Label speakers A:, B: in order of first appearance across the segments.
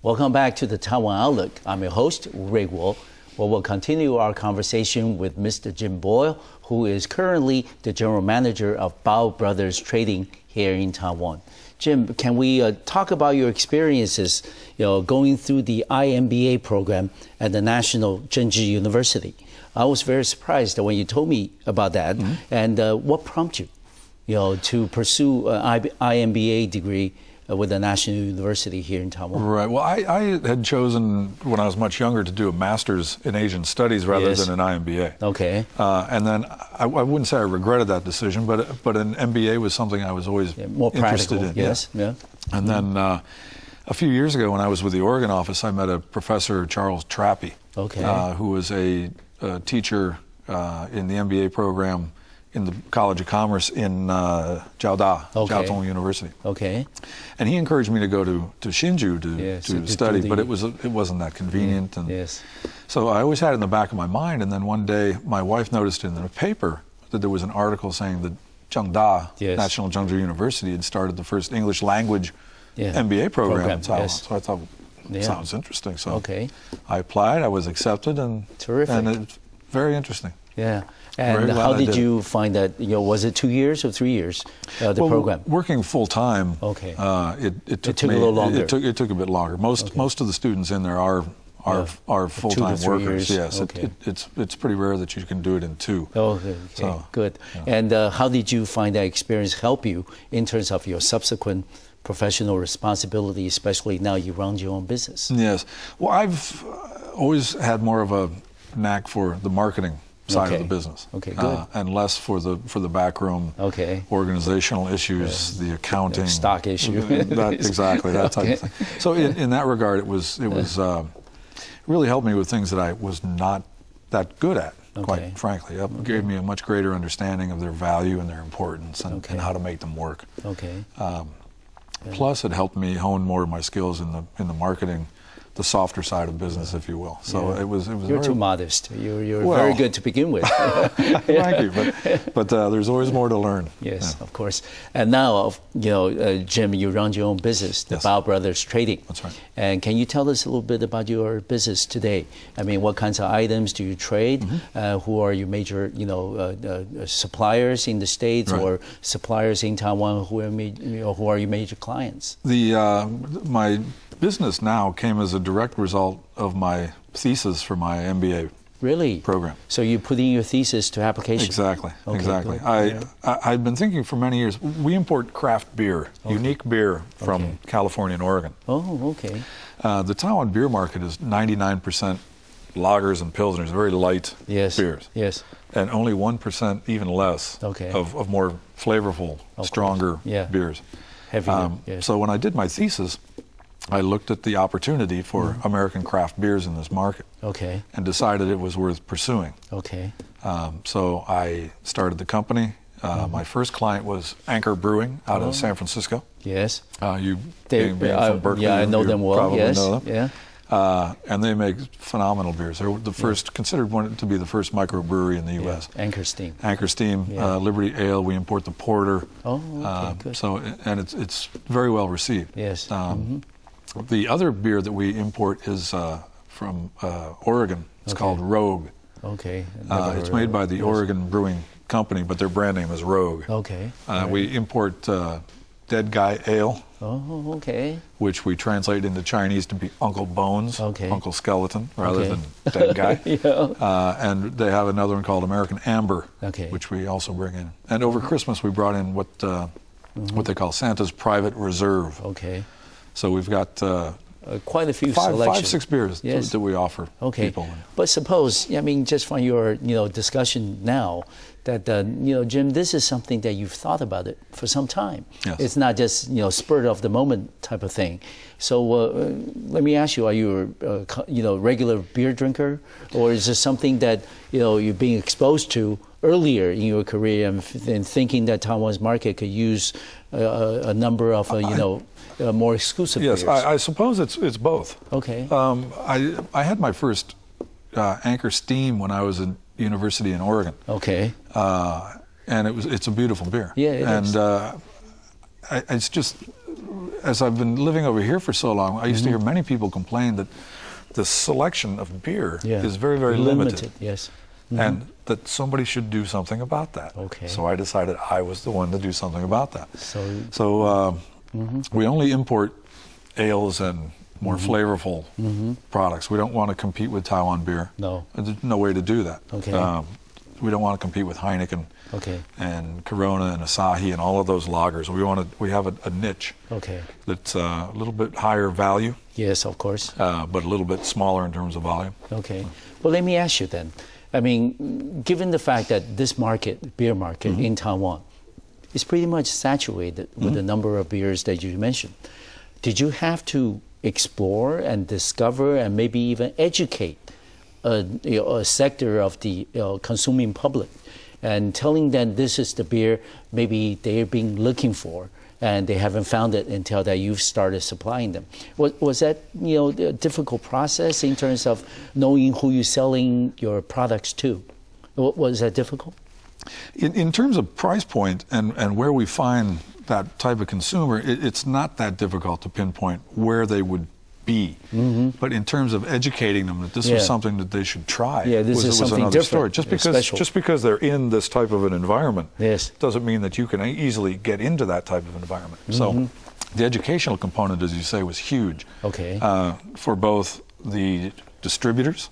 A: Welcome back to the Taiwan Outlook. I'm your host, Ray Guo. Well, we'll continue our conversation with Mr. Jim Boyle, who is currently the general manager of Bao Brothers Trading here in Taiwan. Jim, can we talk about your experiences, going through the IMBA program at the National Zhengzhi University? I was very surprised when you told me about that. And what prompted you, to pursue an IMBA degree with the National University here in Taiwan?
B: Right. Well, I had chosen when I was much younger to do a master's in Asian studies rather than an IMBA.
A: Okay.
B: And then I wouldn't say I regretted that decision, but an MBA was something I was always
A: more
B: interested in.
A: Yes. Yeah.
B: And then a few years ago, when I was with the Oregon office, I met a professor, Charles Trappe, who was a teacher in the MBA program in the College of Commerce in Jiaotong University.
A: Okay.
B: And he encouraged me to go to Hsinchu to study, but it wasn't that convenient. And so I always had it in the back of my mind. And then one day, my wife noticed in the paper that there was an article saying that Zhengda, National Zhengzhi University, had started the first English language MBA program in Taiwan. So I thought, sounds interesting. So I applied, I was accepted, and it's very interesting.
A: Yeah. And how did you find that? Was it 2 years or 3 years, the program?
B: Working full time.
A: Okay.
B: It took
A: a little longer.
B: It took a bit longer. Most of the students in there are full time workers. Yes.
A: Okay.
B: It's pretty rare that you can do it in two.
A: Okay. So, good. Yeah. And how did you find that experience help you in terms of your subsequent professional responsibility, especially now you run your own business? Yes.
B: Well, I've always had more of a knack for the marketing side of the business.
A: Okay, good.
B: And less for the backroom organizational issues, the accounting,
A: stock issue.
B: Exactly, that type of thing. So in that regard, it was really helped me with things that I was not that good at, quite frankly. It gave me a much greater understanding of their value and their importance and how to make them work.
A: Okay.
B: Plus, it helped me hone more of my skills in the marketing, the softer side of business, if you will. So it was.
A: You're too modest. You're very good to begin with.
B: Thank you, but there's always more to learn.
A: Yes, of course. And now, Jim, you run your own business, the Bao Brothers Trading.
B: That's right.
A: And can you tell us a little bit about your business today? I mean, what kinds of items do you trade? Who are your major, suppliers in the States or suppliers in Taiwan? Who are your major clients?
B: My business now came as a direct result of my thesis for my MBA program.
A: So you put in your thesis to application?
B: Exactly, exactly. I've been thinking for many years, we import craft beer, unique beer from California and Oregon.
A: Oh, okay.
B: The Taiwan beer market is 99% lagers and pilsners, very light beers.
A: Yes.
B: And only 1%, even less, of more flavorful, stronger beers.
A: Heavier,
B: So when I did my thesis, I looked at the opportunity for American craft beers in this market and decided it was worth pursuing. So I started the company. My first client was Anchor Brewing out of San Francisco.
A: Yes.
B: You being from Berkeley,
A: I know them well.
B: Probably know them.
A: Yeah.
B: And they make phenomenal beers. They're the first, considered one to be the first microbrewery in the U.S.
A: Anchor Steam.
B: Anchor Steam, Liberty Ale. We import the porter.
A: Good.
B: So, and it's very well received.
A: Yes.
B: The other beer that we import is from Oregon. It's called Rogue. It's made by the Oregon Brewing Company, but their brand name is Rogue. We import Dead Guy Ale. Which we translate into Chinese to be Uncle Bones, Uncle Skeleton, rather than Dead Guy. And they have another one called American Amber, which we also bring in. And over Christmas, we brought in what they call Santa's Private Reserve. So we've got
A: quite a few
B: five, 6 beers that we offer people.
A: But suppose, just from your discussion now, that Jim, this is something that you've thought about it for some time. It's not just spur of the moment type of thing. So let me ask you: are you a regular beer drinker, or is this something that you're being exposed to earlier in your career and thinking that Taiwan's market could use a number of more exclusive beers?
B: Yes, I suppose it's both. I had my first Anchor Steam when I was in university in Oregon. And it's a beautiful beer.
A: Yeah, it is.
B: It's just as I've been living over here for so long, I used to hear many people complain that the selection of beer is very, very limited.
A: Yes.
B: And that somebody should do something about that.
A: Okay.
B: So I decided I was the one to do something about that. So we only import ales and more flavorful products. We don't want to compete with Taiwan beer.
A: No.
B: There's no way to do that.
A: Okay.
B: We don't want to compete with Heineken and Corona and Asahi and all of those lagers. We have a niche that's a little bit higher value.
A: Yes, of course.
B: But a little bit smaller in terms of volume.
A: Okay. Well, let me ask you then. I mean, given the fact that this market, beer market in Taiwan, is pretty much saturated with the number of beers that you mentioned, did you have to explore and discover and maybe even educate a sector of the consuming public and telling them this is the beer maybe they've been looking for and they haven't found it until that you've started supplying them? Was that a difficult process in terms of knowing who you're selling your products to? Was that difficult?
B: In terms of price point and where we find that type of consumer, it's not that difficult to pinpoint where they would be. But in terms of educating them that this was something that they should try,
A: this is something
B: another
A: different.
B: story. Just because they're in this type of an environment doesn't mean that you can easily get into that type of environment. So the educational component, as you say, was huge. For both the distributors,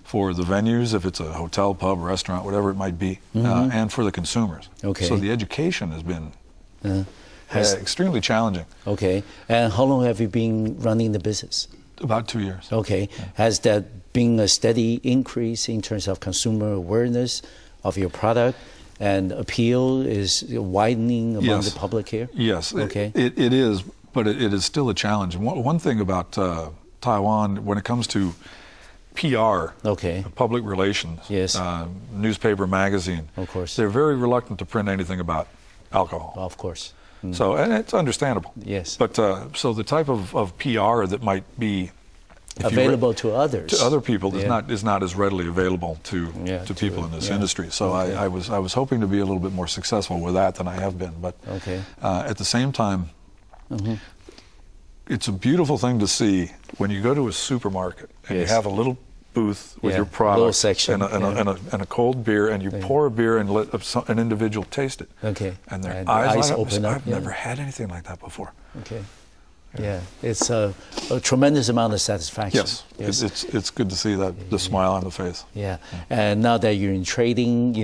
B: for the venues, if it's a hotel, pub, restaurant, whatever it might be, and for the consumers. So the education has been extremely challenging.
A: Okay. And how long have you been running the business?
B: About 2 years.
A: Okay. Has that been a steady increase in terms of consumer awareness of your product and appeal is widening among the public here?
B: Yes.
A: Okay.
B: It is, but it is still a challenge. One thing about Taiwan, when it comes to PR, public relations, newspaper, magazine,
A: of course,
B: they're very reluctant to print anything about alcohol.
A: Of course.
B: So, and it's understandable.
A: Yes.
B: But so the type of PR that might be
A: available to others,
B: to other people, is not as readily available to people in this industry. So I was hoping to be a little bit more successful with that than I have been. But at the same time, it's a beautiful thing to see when you go to a supermarket and you have a little booth with your product
A: section,
B: and a cold beer, and you pour a beer and let an individual taste it. And their eyes open up. I've never had anything like that before.
A: It's a tremendous amount of satisfaction.
B: Yes. It's good to see that the smile on the face.
A: And now that you're in trading,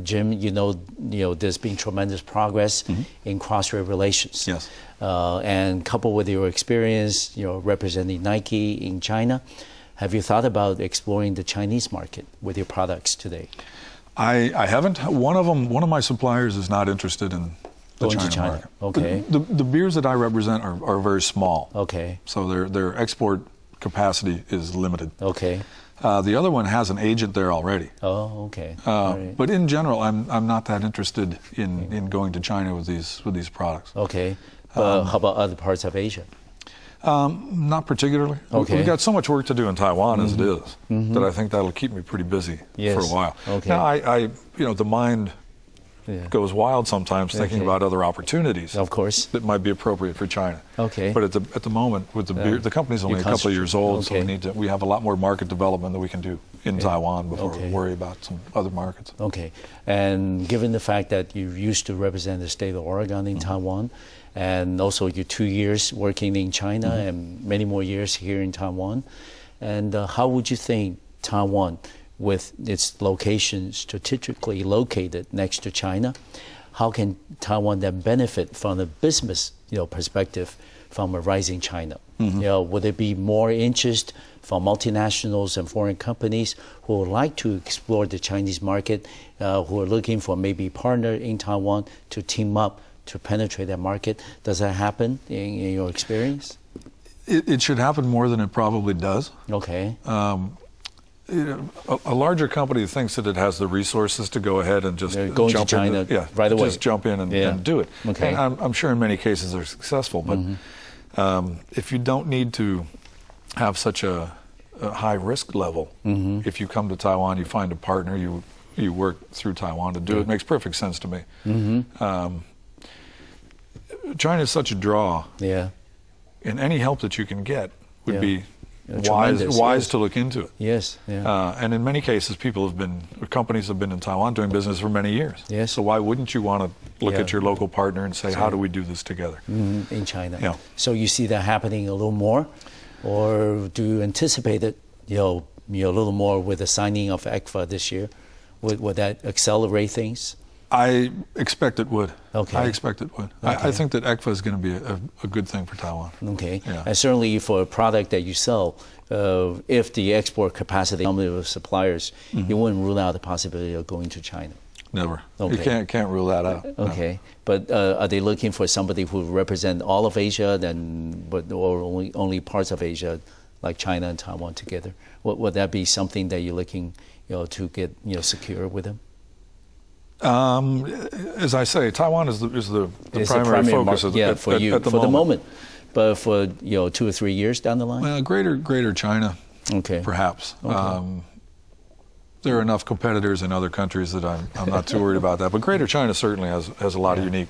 A: Jim, there's been tremendous progress in cross-trade relations. And coupled with your experience, representing Nike in China, have you thought about exploring the Chinese market with your products today?
B: I haven't. One of my suppliers is not interested in the China market. The beers that I represent are very small. So their export capacity is limited. The other one has an agent there already. But in general, I'm not that interested in going to China with these products.
A: How about other parts of Asia?
B: Not particularly. We've got so much work to do in Taiwan as it is that I think that'll keep me pretty busy for a while. Now, the mind goes wild sometimes thinking about other opportunities.
A: Of course.
B: That might be appropriate for China. But at the moment, with the beer, the company's only a couple of years old, so we have a lot more market development that we can do in Taiwan before we worry about some other markets.
A: And given the fact that you used to represent the state of Oregon in Taiwan, and also your 2 years working in China and many more years here in Taiwan, and how would you think Taiwan, with its location strategically located next to China, how can Taiwan then benefit from a business perspective from a rising China? Would there be more interest from multinationals and foreign companies who would like to explore the Chinese market, who are looking for maybe a partner in Taiwan to team up to penetrate that market? Does that happen in your experience?
B: It should happen more than it probably does. A larger company thinks that it has the resources to go ahead and just jump
A: China right away.
B: Just jump in and do it. And I'm sure in many cases they're successful, but if you don't need to have such a high risk level, if you come to Taiwan, you find a partner, you work through Taiwan to do it. It makes perfect sense to me. China is such a draw.
A: Yeah.
B: And any help that you can get would be
A: wise
B: yes. to look into it.
A: Yes. Yeah.
B: And in many cases, companies have been in Taiwan doing business for many years.
A: Yes.
B: So why wouldn't you want to look at your local partner and say, how do we do this together?
A: In China.
B: Yeah.
A: So you see that happening a little more, or do you anticipate it, a little more with the signing of ECFA this year? Would that accelerate things?
B: I expect it would.
A: Okay.
B: I expect it would. Okay. I think that ECFA is going to be a good thing for Taiwan.
A: Okay.
B: Yeah.
A: And certainly for a product that you sell, if the export capacity of suppliers, you wouldn't rule out the possibility of going to China.
B: Never.
A: Okay.
B: You can't rule that out.
A: Okay. No. But are they looking for somebody who represent all of Asia, or only parts of Asia, like China and Taiwan together? Would that be something that you're looking, to get secure with them?
B: As I say, Taiwan is the primary focus
A: for the moment. But for 2 or 3 years down the line?
B: Well, greater China,
A: okay,
B: perhaps. Okay. There are enough competitors in other countries that I'm not too worried about that. But Greater China certainly has a lot of unique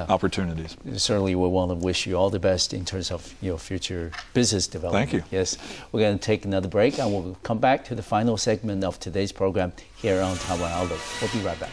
B: opportunities.
A: Certainly, we want to wish you all the best in terms of future business development.
B: Thank you.
A: Yes, we're going to take another break, and we'll come back to the final segment of today's program here on Taiwan Outlook. We'll be right back.